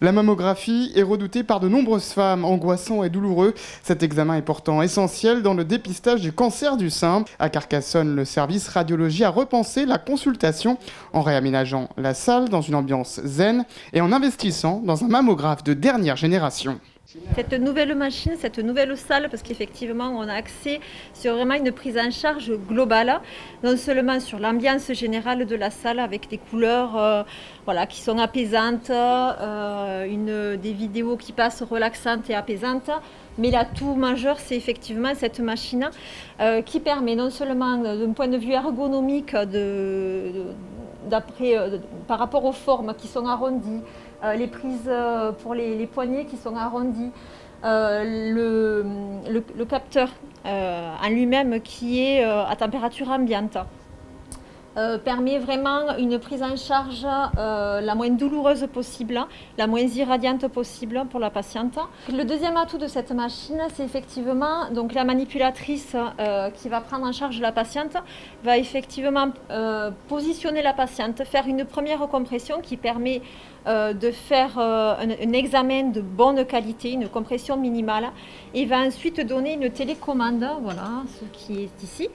La mammographie est redoutée par de nombreuses femmes, angoissant et douloureux. Cet examen est pourtant essentiel dans le dépistage du cancer du sein. À Carcassonne, le service radiologie a repensé la consultation en réaménageant la salle dans une ambiance zen et en investissant dans un mammographe de dernière génération. Cette nouvelle machine, cette nouvelle salle, parce qu'effectivement on a accès sur vraiment une prise en charge globale, non seulement sur l'ambiance générale de la salle avec des couleurs qui sont apaisantes, des vidéos qui passent relaxantes et apaisantes, mais l'atout majeur c'est effectivement cette machine qui permet non seulement d'un point de vue ergonomique par rapport aux formes qui sont arrondies, les prises pour les poignets qui sont arrondies, le capteur en lui-même qui est à température ambiante. Permet vraiment une prise en charge la moins douloureuse possible, la moins irradiante possible pour la patiente. Le deuxième atout de cette machine, c'est effectivement donc la manipulatrice qui va prendre en charge la patiente, va effectivement positionner la patiente, faire une première compression qui permet de faire un examen de bonne qualité, une compression minimale, et va ensuite donner une télécommande, voilà, ce qui est ici.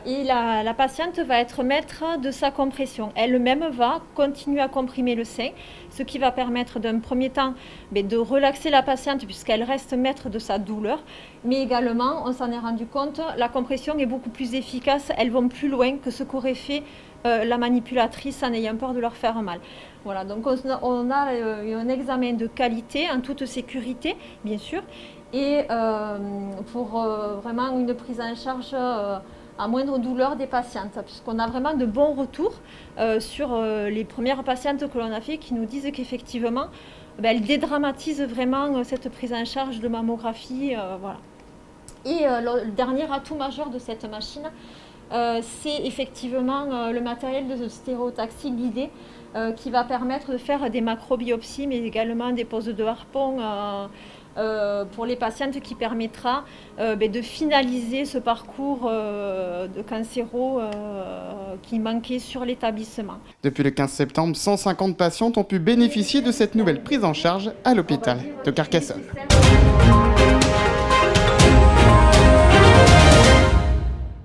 Et la patiente va être maître de sa compression. Elle-même va continuer à comprimer le sein, ce qui va permettre d'un premier temps de relaxer la patiente puisqu'elle reste maître de sa douleur. Mais également, on s'en est rendu compte, la compression est beaucoup plus efficace, elles vont plus loin que ce qu'aurait fait la manipulatrice en ayant peur de leur faire mal. Voilà, donc on a un examen de qualité en toute sécurité, bien sûr, et pour vraiment une prise en charge à moindre douleur des patientes, puisqu'on a vraiment de bons retours sur les premières patientes que l'on a fait qui nous disent qu'effectivement, elles dédramatisent vraiment cette prise en charge de mammographie. Voilà. Et le dernier atout majeur de cette machine, c'est effectivement le matériel de stéréotaxie guidée qui va permettre de faire des macrobiopsies, mais également des poses de harpon pour les patientes, qui permettra de finaliser ce parcours de cancéro qui manquait sur l'établissement. Depuis le 15 septembre, 150 patientes ont pu bénéficier de cette nouvelle prise en charge à l'hôpital de Carcassonne.